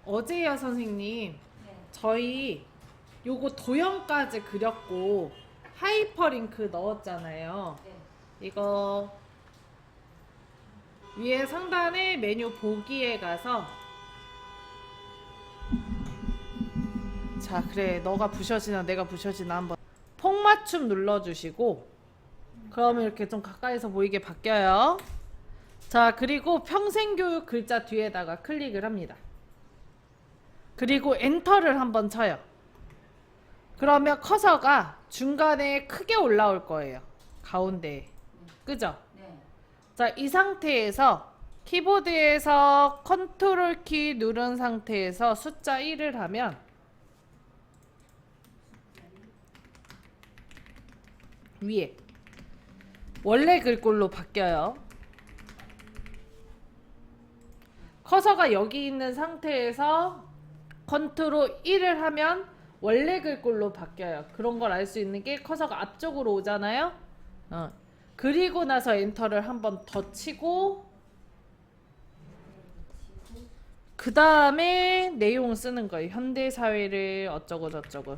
어제요, 선생님. 네. 저희 요거 도형까지 그렸고 하이퍼링크 넣었잖아요. 네. 이거 위에 상단에 메뉴 보기에 가서 자, 그래. 너가 부셔지나 내가 부셔지나 한번 폭맞춤 눌러주시고 그러면 이렇게 좀 가까이서 보이게 바뀌어요. 자, 그리고 평생교육 글자 뒤에다가 클릭을 합니다. 그리고 엔터를 한번 쳐요. 그러면 커서가 중간에 크게 올라올 거예요. 가운데에. 그죠? 네. 자, 이 상태에서 키보드에서 컨트롤 키 누른 상태에서 숫자 1을 하면 위에 원래 글꼴로 바뀌어요. 커서가 여기 있는 상태에서 컨트롤 1을 하면 원래 글꼴로 바뀌어요. 그런 걸 알 수 있는 게 커서가 앞쪽으로 오잖아요. 그리고 나서 엔터를 한 번 더 치고 그 다음에 내용을 쓰는 거예요. 현대사회를 어쩌고 저쩌고.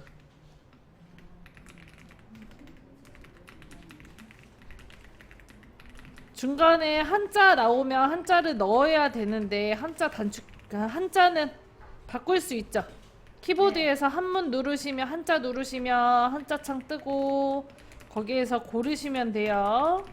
중간에 한자 나오면 한자를 넣어야 되는데 한자는 바꿀 수 있죠. 키보드에서 한문 누르시면 한자 누르시면 한자 창 뜨고 거기에서 고르시면 돼요.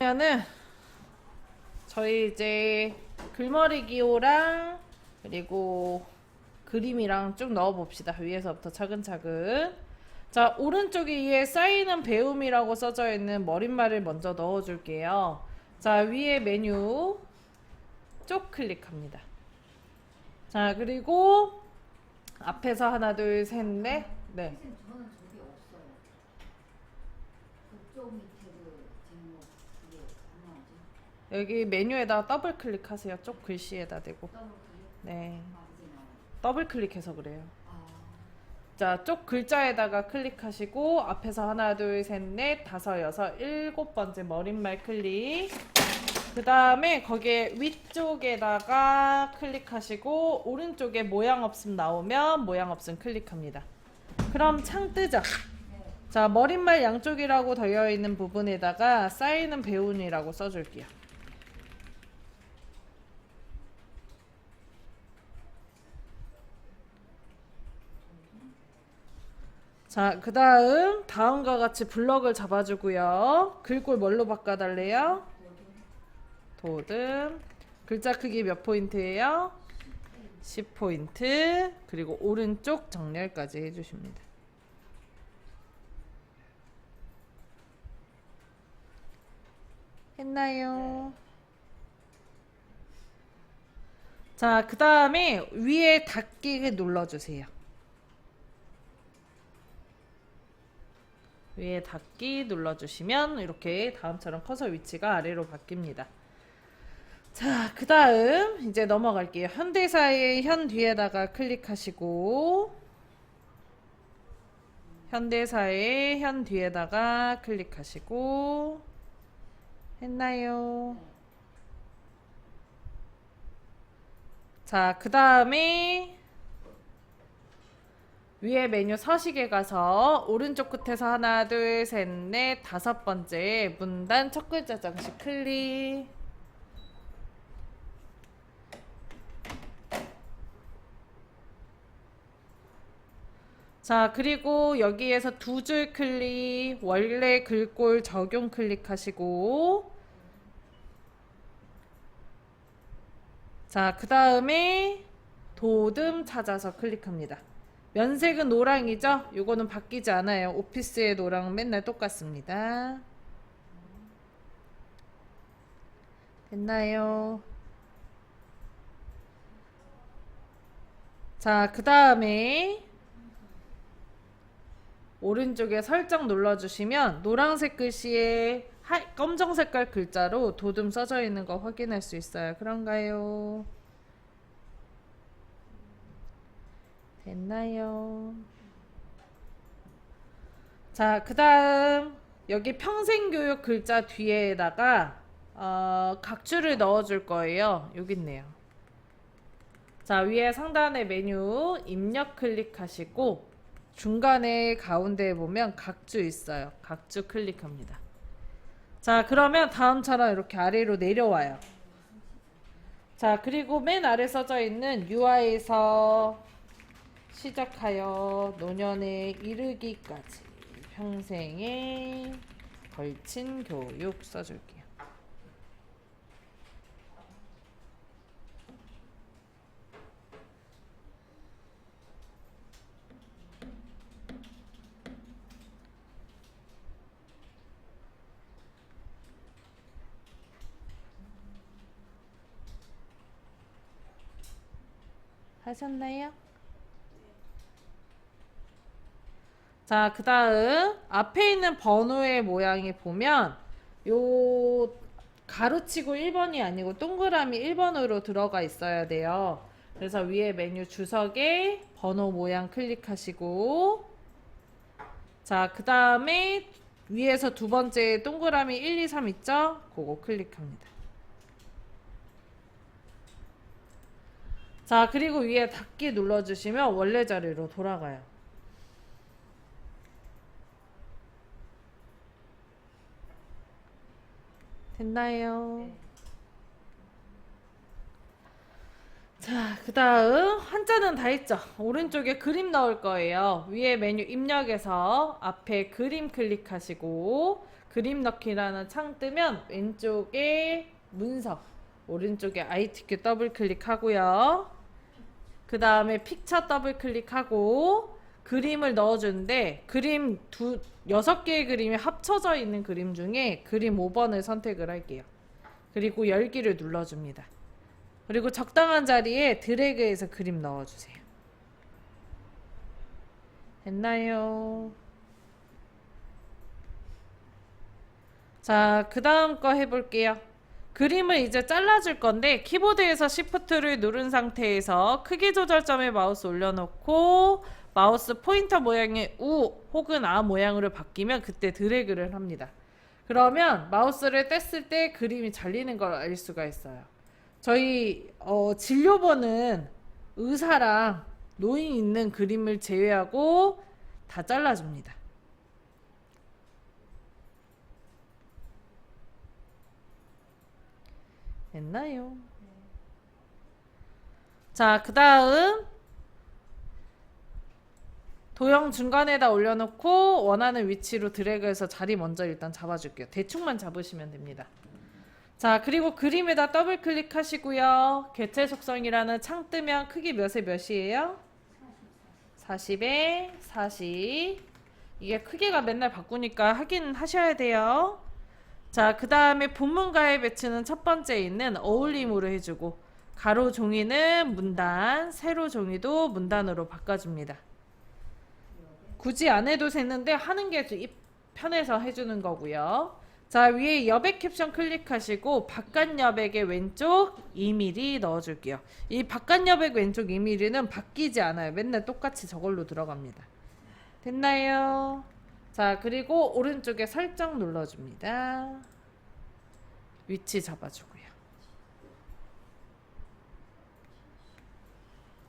그러면은 저희 이제 글머리 기호랑 그리고 그림이랑 쭉 넣어 봅시다. 위에서부터 차근차근. 자, 오른쪽 위에 쌓이는 배움이라고 써져 있는 머릿말을 먼저 넣어 줄게요. 자, 위에 메뉴 쭉 클릭합니다. 자, 그리고 앞에서 하나, 둘, 셋, 넷. 네. 선생님 저는 저게 없어요. 그쪽 밑에 그 제목 그게 뭐지? 여기 메뉴에다 더블 클릭하세요. 쪽 글씨에다 대고. 더블 클릭? 네. 이제 나와요. 더블 클릭해서 그래요. 아, 자, 쪽 글자에다가 클릭하시고 앞에서 하나, 둘, 셋, 넷, 다섯, 여섯, 일곱 번째 머릿말 클릭. 그 다음에 거기에 위쪽에다가 클릭하시고 오른쪽에 모양 없음 나오면 모양 없음 클릭합니다. 그럼 창 뜨죠? 네. 자, 머릿말 양쪽이라고 되어 있는 부분에다가 쌓이는 배운이라고 써줄게요. 자, 그 다음과 같이 블럭을 잡아주고요. 글꼴 뭘로 바꿔달래요? 도듬. 글자 크기 몇 포인트예요? 10포인트. 그리고 오른쪽 정렬까지 해주십니다. 했나요? 자, 그 다음에 위에 닫기 눌러주세요. 위에 닫기 눌러주시면 이렇게 다음처럼 커서 위치가 아래로 바뀝니다. 자, 그 다음 이제 넘어갈게요. 현대사의 현 뒤에다가 클릭하시고 현대사의 현 뒤에다가 클릭하시고 했나요? 자, 그 다음에 위에 메뉴 서식에 가서 오른쪽 끝에서 하나, 둘, 셋, 넷, 다섯 번째 문단 첫 글자 장식 클릭. 자, 그리고 여기에서 두 줄 클릭, 원래 글꼴 적용 클릭하시고 자, 그 다음에 도듬 찾아서 클릭합니다. 면색은 노랑이죠? 요거는 바뀌지 않아요. 오피스의 노랑은 맨날 똑같습니다. 됐나요? 자, 그 다음에 오른쪽에 설정 눌러주시면 노란색 글씨에 검정 색깔 글자로 도듬 써져 있는 거 확인할 수 있어요. 그런가요? 됐나요? 자, 그 다음 여기 평생교육 글자 뒤에다가 각주를 넣어줄 거예요. 여기 있네요. 자, 위에 상단의 메뉴 입력 클릭하시고 중간에 가운데에 보면 각주 있어요. 각주 클릭합니다. 자, 그러면 다음처럼 이렇게 아래로 내려와요. 자, 그리고 맨 아래 써져 있는 유아에서 시작하여 노년에 이르기까지 평생에 걸친 교육 써줄게요. 하셨나요? 자, 그 다음 앞에 있는 번호의 모양이 보면 요 가로치고 1번이 아니고 동그라미 1번으로 들어가 있어야 돼요. 그래서 위에 메뉴 주석에 번호 모양 클릭하시고 자, 그 다음에 위에서 두 번째 동그라미 1, 2, 3 있죠? 그거 클릭합니다. 자, 그리고 위에 닫기 눌러주시면 원래 자리로 돌아가요. 됐나요? 자, 그 다음 한자는 다 했죠. 오른쪽에 그림 넣을 거예요. 위에 메뉴 입력에서 앞에 그림 클릭하시고 그림 넣기라는 창 뜨면 왼쪽에 문서, 오른쪽에 ITQ 더블 클릭하고요. 그 다음에 픽처 더블 클릭하고 그림을 넣어주는데 그림 6개의 그림이 합쳐져 있는 그림 중에 그림 5번을 선택을 할게요. 그리고 열기를 눌러줍니다. 그리고 적당한 자리에 드래그해서 그림 넣어주세요. 됐나요? 자, 그 다음 거 해볼게요. 그림을 이제 잘라줄 건데 키보드에서 Shift를 누른 상태에서 크기 조절점에 마우스 올려놓고 마우스 포인터 모양의 U 혹은 A 모양으로 바뀌면 그때 드래그를 합니다. 그러면 마우스를 뗐을 때 그림이 잘리는 걸 알 수가 있어요. 저희 진료본은 의사랑 노인 있는 그림을 제외하고 다 잘라줍니다. 됐나요? 자, 그 다음 도형 중간에다 올려놓고 원하는 위치로 드래그해서 자리 먼저 일단 잡아줄게요. 대충만 잡으시면 됩니다. 자, 그리고 그림에다 더블 클릭하시고요. 개체 속성이라는 창 뜨면 크기 몇에 몇이에요? 40에 40. 이게 크기가 맨날 바꾸니까 확인하셔야 돼요. 자, 그 다음에 본문가의 배치는 첫 번째 있는 어울림으로 해주고 가로 종이는 문단, 세로 종이도 문단으로 바꿔줍니다. 굳이 안 해도 되는데 하는 게 편해서 해주는 거고요. 자, 위에 여백 캡션 클릭하시고 바깥 여백의 왼쪽 2mm 넣어줄게요. 이 바깥 여백 왼쪽 2mm는 바뀌지 않아요. 맨날 똑같이 저걸로 들어갑니다. 됐나요? 자, 그리고 오른쪽에 설정 눌러줍니다. 위치 잡아주고요.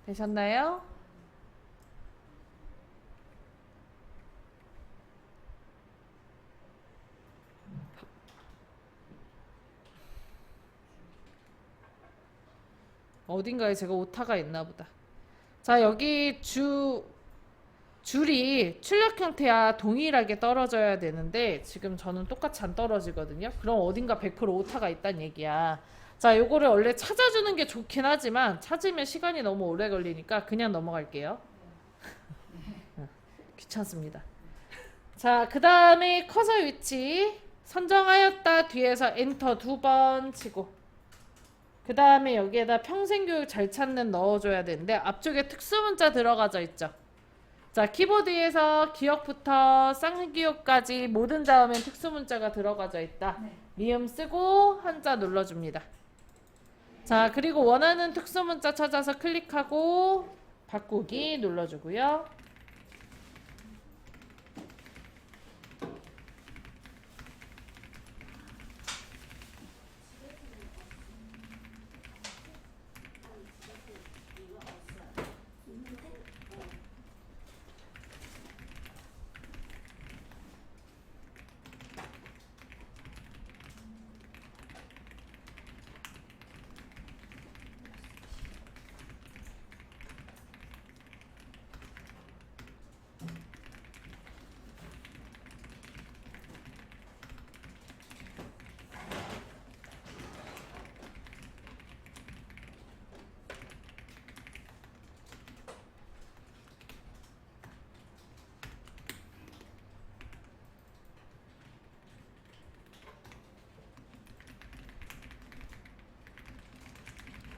되셨나요? 어딘가에 제가 오타가 있나 보다. 자, 여기 줄이 출력 형태와 동일하게 떨어져야 되는데 지금 저는 똑같이 안 떨어지거든요. 그럼 어딘가 100% 오타가 있다는 얘기야. 자, 요거를 원래 찾아주는 게 좋긴 하지만 찾으면 시간이 너무 오래 걸리니까 그냥 넘어갈게요. 귀찮습니다. 자, 그 다음에 커서 위치 선정하였다 뒤에서 엔터 2번 치고 그 다음에 여기에다 평생교육 잘 찾는 넣어줘야 되는데 앞쪽에 특수문자 들어가져 있죠. 자, 키보드에서 기억부터 쌍기역까지 모든 다음엔 특수문자가 들어가져 있다. 미음 쓰고 한자 눌러줍니다. 자, 그리고 원하는 특수문자 찾아서 클릭하고 바꾸기 눌러주고요.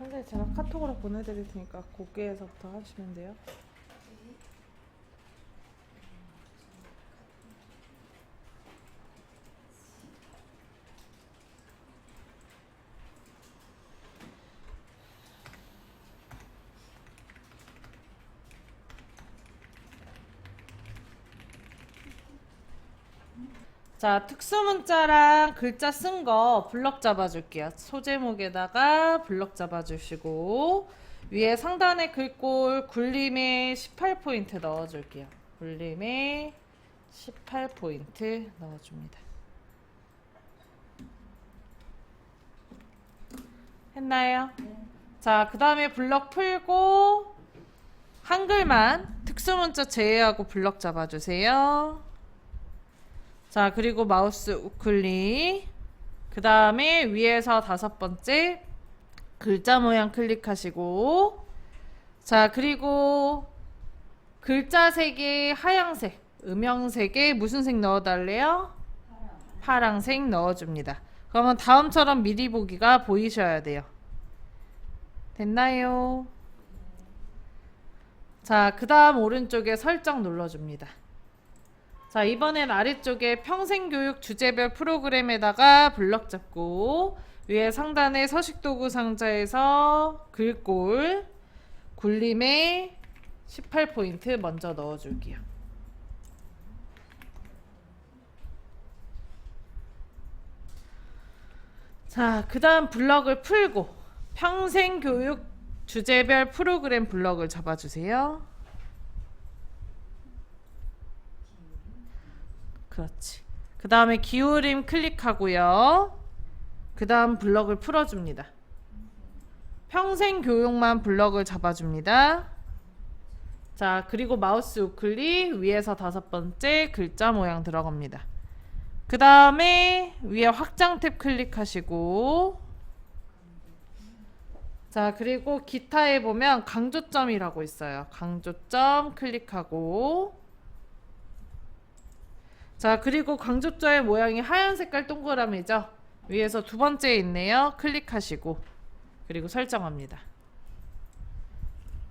선생님 제가 카톡으로 보내드릴 테니까 거기에서부터 하시면 돼요. 자, 특수문자랑 글자 쓴 거 블럭 잡아줄게요. 소제목에다가 블럭 잡아주시고 위에 상단에 글꼴 굴림에 18포인트 넣어줄게요. 굴림에 18포인트 넣어줍니다. 했나요? 자, 그 다음에 블럭 풀고 한글만 특수문자 제외하고 블럭 잡아주세요. 자, 그리고 마우스 우클릭. 그 다음에 위에서 5번째 글자 모양 클릭하시고, 자, 그리고 글자 색이 하얀색, 음영색에 무슨 색 넣어달래요? 파랑색 넣어줍니다. 그러면 다음처럼 미리 보기가 보이셔야 돼요. 됐나요? 자, 그 다음 오른쪽에 설정 눌러줍니다. 자, 이번엔 아래쪽에 평생교육 주제별 프로그램에다가 블럭 잡고 위에 상단에 서식도구 상자에서 글꼴 굴림에 18포인트 먼저 넣어줄게요. 자, 그 다음 블럭을 풀고 평생교육 주제별 프로그램 블럭을 잡아주세요. 그렇지. 그 다음에 기울임 클릭하고요. 그 다음 블럭을 풀어줍니다. 평생교육만 블럭을 잡아줍니다. 자, 그리고 마우스 우클릭 위에서 5번째 글자 모양 들어갑니다. 그 다음에 위에 확장 탭 클릭하시고, 자, 그리고 기타에 보면 강조점이라고 있어요. 강조점 클릭하고, 자, 그리고 강조점의 모양이 하얀 색깔 동그라미죠. 위에서 2번째에 있네요. 클릭하시고 그리고 설정합니다.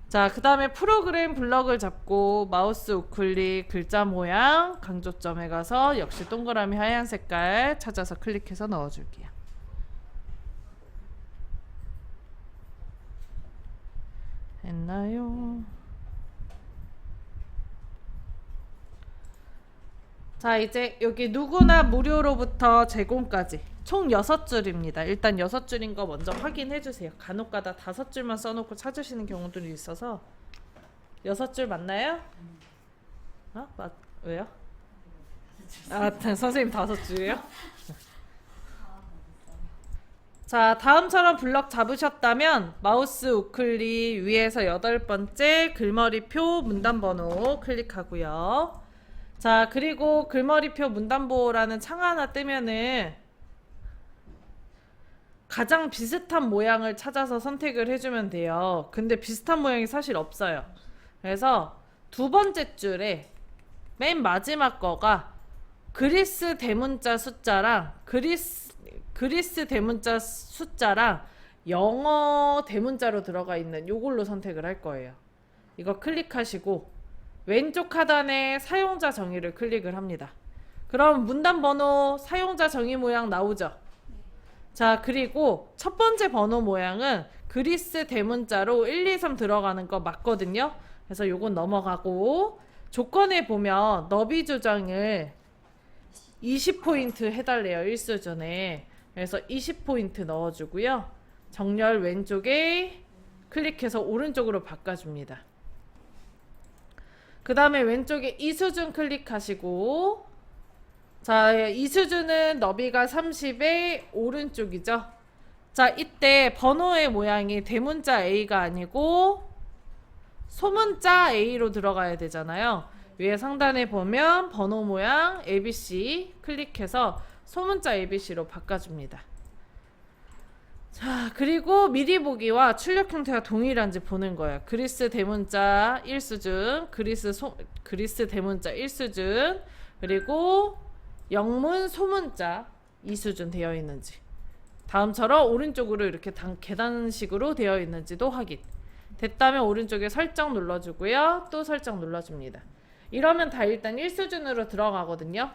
자, 그 다음에 프로그램 블럭을 잡고 마우스 우클릭 글자 모양 강조점에 가서 역시 동그라미 하얀 색깔 찾아서 클릭해서 넣어줄게요. 했나요? 자, 이제 여기 누구나 무료로부터 제공까지 총 6줄입니다. 일단 6줄인 거 먼저 확인해 주세요. 간혹가다 5줄만 써놓고 찾으시는 경우들이 있어서 6줄 맞나요? 왜요? 아, 선생님 5줄이에요? 자, 다음처럼 블럭 잡으셨다면 마우스 우클릭 위에서 8번째 글머리표 문단번호 클릭하고요. 자, 그리고 글머리표 문단보라는 창 하나 뜨면은 가장 비슷한 모양을 찾아서 선택을 해주면 돼요. 근데 비슷한 모양이 사실 없어요. 그래서 2번째 줄에 맨 마지막 거가 그리스 대문자 숫자랑 그리스 대문자 숫자랑 영어 대문자로 들어가 있는 요걸로 선택을 할 거예요. 이거 클릭하시고 왼쪽 하단에 사용자 정의를 클릭을 합니다. 그럼 문단 번호 사용자 정의 모양 나오죠? 자, 그리고 첫 번째 번호 모양은 그리스 대문자로 1, 2, 3 들어가는 거 맞거든요. 그래서 요건 넘어가고 조건에 보면 너비 조정을 20포인트 해달래요. 1수준에. 그래서 20포인트 넣어주고요. 정렬 왼쪽에 클릭해서 오른쪽으로 바꿔줍니다. 그 다음에 왼쪽에 이수준 클릭하시고, 자, 이수준은 너비가 30의 오른쪽이죠. 자, 이때 번호의 모양이 대문자 A가 아니고 소문자 A로 들어가야 되잖아요. 위에 상단에 보면 번호 모양 ABC 클릭해서 소문자 ABC로 바꿔줍니다. 자, 그리고 미리 보기와 출력 형태가 동일한지 보는 거예요. 그리스 대문자 1수준, 그리스 대문자 1수준, 그리고 영문 소문자 2수준 되어 있는지. 다음처럼 오른쪽으로 이렇게 계단식으로 되어 있는지도 확인. 됐다면 오른쪽에 설정 눌러주고요. 또 설정 눌러줍니다. 이러면 다 일단 1수준으로 들어가거든요.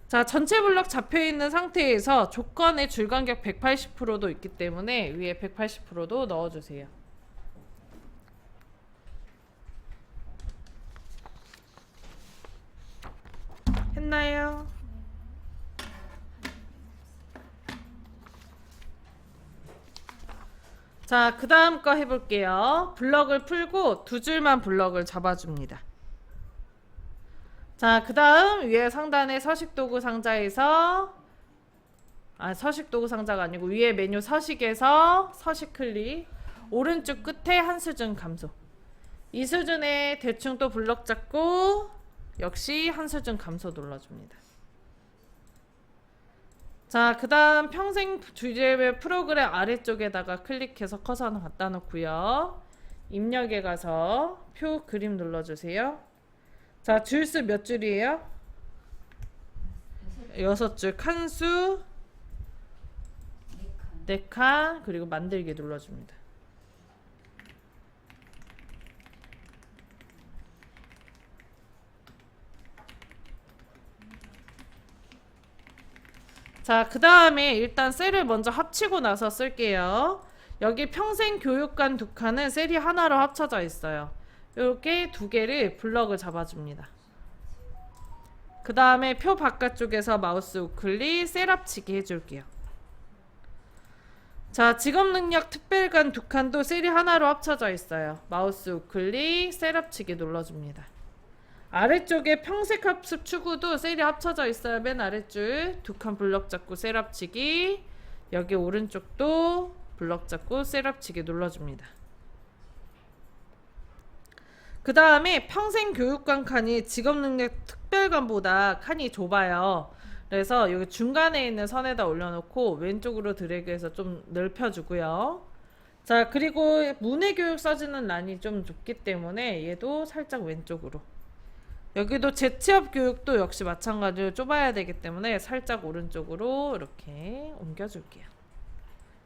자, 전체 블럭 잡혀있는 상태에서 조건의 줄간격 180%도 있기 때문에 위에 180%도 넣어주세요. 했나요? 자, 그 다음 거 해볼게요. 블럭을 풀고 2줄만 블럭을 잡아줍니다. 자, 그 다음 위에 상단에 서식도구 상자에서 서식도구 상자가 아니고 위에 메뉴 서식에서 서식 클릭 오른쪽 끝에 한 수준 감소. 이 수준에 대충 또 블럭 잡고 역시 한 수준 감소 눌러줍니다. 자, 그 다음 평생 주제별 프로그램 아래쪽에다가 클릭해서 커서는 갖다 놓고요. 입력에 가서 표 그림 눌러주세요. 자, 줄수 몇 줄이에요? 6줄. 칸수 4칸 그리고 만들기 눌러줍니다. 자, 그 다음에 일단 셀을 먼저 합치고 나서 쓸게요. 여기 평생 교육관 2칸은 셀이 하나로 합쳐져 있어요. 이렇게 2개를 블럭을 잡아줍니다. 그 다음에 표 바깥쪽에서 마우스 우클릭 셀 합치기 해줄게요. 자, 직업능력 특별관 2칸도 셀이 하나로 합쳐져 있어요. 마우스 우클릭 셀 합치기 눌러줍니다. 아래쪽에 평색 학습 추구도 셀이 합쳐져 있어요. 맨 아래줄 2칸 블럭 잡고 셀 합치기. 여기 오른쪽도 블럭 잡고 셀 합치기 눌러줍니다. 그 다음에 평생 교육관 칸이 직업능력 특별관보다 칸이 좁아요. 그래서 여기 중간에 있는 선에다 올려놓고 왼쪽으로 드래그해서 좀 넓혀주고요. 자, 그리고 문해교육 써주는 란이 좀 좁기 때문에 얘도 살짝 왼쪽으로. 여기도 재취업 교육도 역시 마찬가지로 좁아야 되기 때문에 살짝 오른쪽으로 이렇게 옮겨줄게요.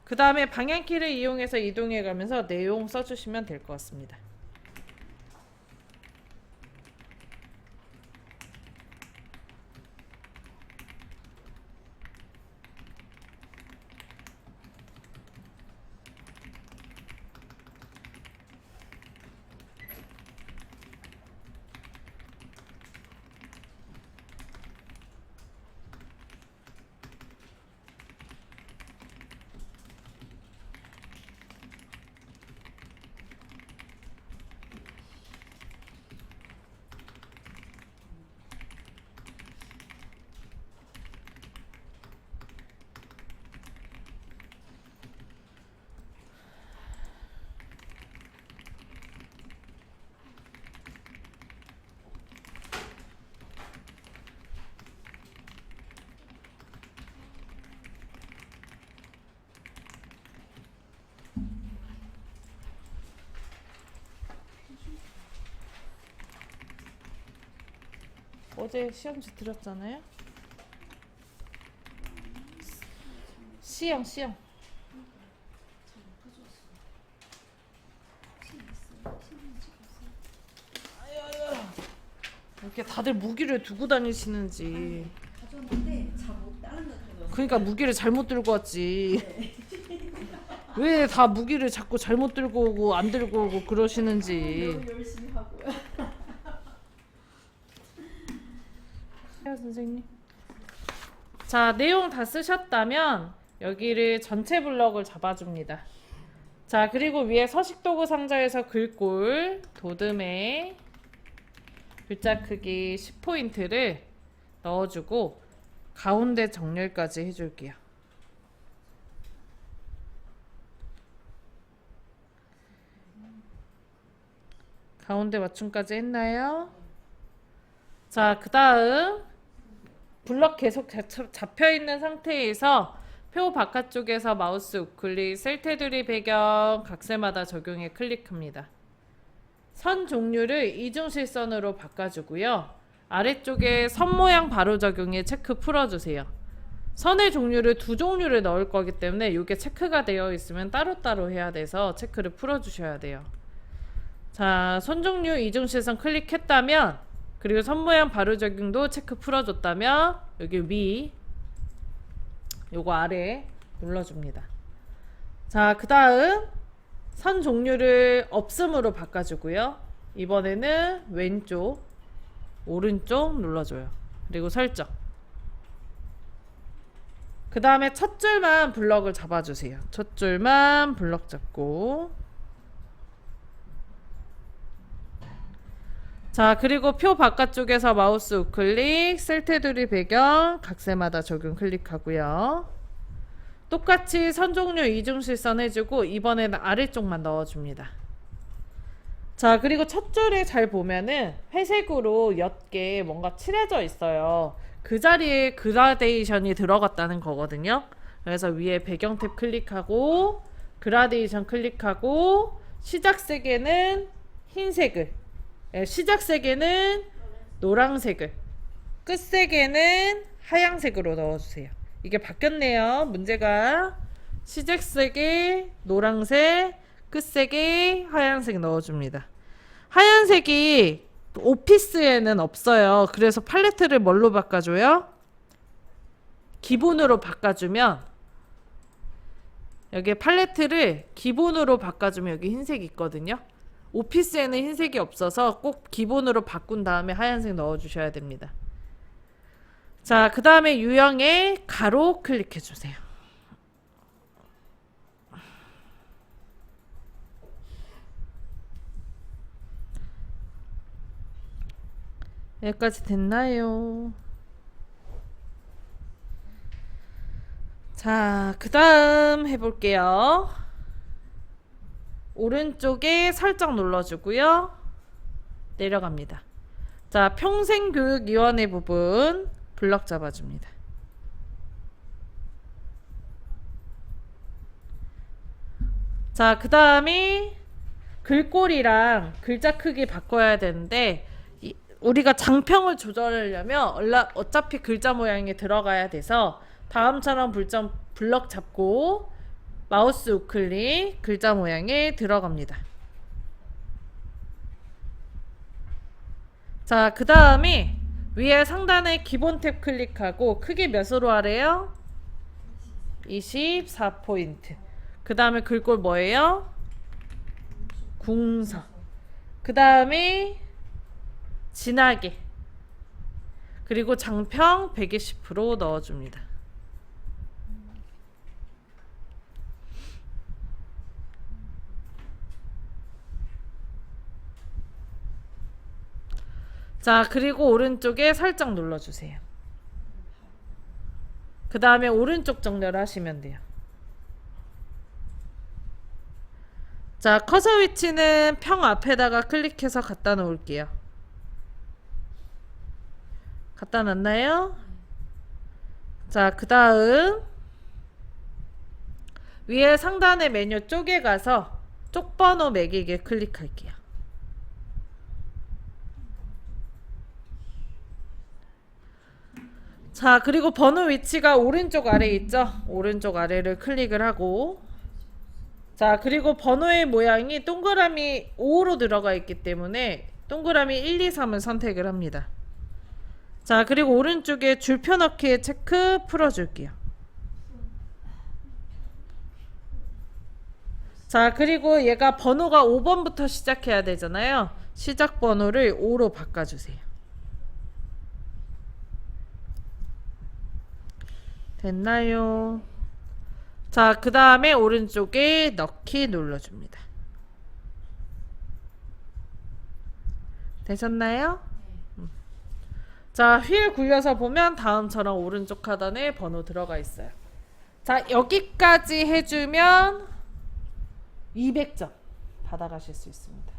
그 다음에 방향키를 이용해서 이동해 가면서 내용 써주시면 될 것 같습니다. 어제 시험지 드렸잖아요. 시험. 이렇게 다들 무기를 두고 다니시는지. 가져왔는데 잘못 다른 거 가져왔어요. 그러니까 무기를 잘못 들고 왔지. 왜 다 무기를 자꾸 잘못 들고 오고 안 들고 오고 그러시는지. 너무 열심히 하고요. 해요, 선생님. 자, 내용 다 쓰셨다면 여기를 전체 블럭을 잡아줍니다. 자, 그리고 위에 서식도구 상자에서 글꼴, 도듬에 글자 크기 10포인트를 넣어주고 가운데 정렬까지 해줄게요. 가운데 맞춤까지 했나요? 자, 그 다음 블럭 계속 잡혀있는 상태에서 표 바깥쪽에서 마우스 우클릭 셀 테두리 배경 각셀마다 적용해 클릭합니다. 선 종류를 이중실선으로 바꿔주고요. 아래쪽에 선 모양 바로 적용해 체크 풀어주세요. 선의 종류를 2종류를 넣을 거기 때문에 이게 체크가 되어 있으면 따로따로 해야 돼서 체크를 풀어주셔야 돼요. 자, 선 종류 이중실선 클릭했다면 그리고 선 모양 바로 적용도 체크 풀어줬다면 여기 위 요거 아래 눌러줍니다. 자, 그 다음 선 종류를 없음으로 바꿔주고요. 이번에는 왼쪽 오른쪽 눌러줘요. 그리고 설정. 그 다음에 첫 줄만 블럭을 잡아주세요. 첫 줄만 블럭 잡고. 자, 그리고 표 바깥쪽에서 마우스 우클릭 셀 테두리 배경 각셀마다 적용 클릭하고요. 똑같이 선 종류 이중실선 해주고 이번에는 아래쪽만 넣어줍니다. 자, 그리고 첫 줄에 잘 보면은 회색으로 옅게 뭔가 칠해져 있어요. 그 자리에 그라데이션이 들어갔다는 거거든요. 그래서 위에 배경 탭 클릭하고 그라데이션 클릭하고 시작색에는 흰색을, 시작색에는 노란색을, 끝색에는 하얀색으로 넣어주세요. 이게 바뀌었네요. 문제가 시작색에 노란색, 끝색에 하얀색 넣어줍니다. 하얀색이 오피스에는 없어요. 그래서 팔레트를 뭘로 바꿔줘요? 기본으로 바꿔주면, 여기 팔레트를 기본으로 바꿔주면 여기 흰색이 있거든요. 오피스에는 흰색이 없어서 꼭 기본으로 바꾼 다음에 하얀색 넣어주셔야 됩니다. 자, 그 다음에 유형의 가로 클릭해주세요. 여기까지 됐나요? 자, 그 다음 해볼게요. 오른쪽에 살짝 눌러주고요. 내려갑니다. 자, 평생교육위원회 부분 블럭 잡아줍니다. 자, 그 다음에 글꼴이랑 글자 크기 바꿔야 되는데 우리가 장평을 조절하려면 어차피 글자 모양이 들어가야 돼서 다음처럼 블럭 잡고 마우스 우클릭 글자 모양에 들어갑니다. 자, 그 다음에 위에 상단에 기본 탭 클릭하고 크기 몇으로 하래요? 24포인트. 그 다음에 글꼴 뭐예요? 궁서. 그 다음에 진하게. 그리고 장평 120% 넣어줍니다. 자, 그리고 오른쪽에 살짝 눌러주세요. 그 다음에 오른쪽 정렬 하시면 돼요. 자, 커서 위치는 평 앞에다가 클릭해서 갖다 놓을게요. 갖다 놨나요? 자, 그 다음 위에 상단의 메뉴 쪽에 가서 쪽번호 매기게 클릭할게요. 자, 그리고 번호 위치가 오른쪽 아래에 있죠? 오른쪽 아래를 클릭을 하고, 자, 그리고 번호의 모양이 동그라미 5로 들어가 있기 때문에 동그라미 1, 2, 3을 선택을 합니다. 자, 그리고 오른쪽에 줄표 넣기에 체크 풀어줄게요. 자, 그리고 얘가 번호가 5번부터 시작해야 되잖아요. 시작 번호를 5로 바꿔주세요. 됐나요? 자, 그 다음에 오른쪽에 넣기 눌러줍니다. 되셨나요? 자, 휠 굴려서 보면 다음처럼 오른쪽 하단에 번호 들어가 있어요. 자, 여기까지 해주면 200점 받아가실 수 있습니다.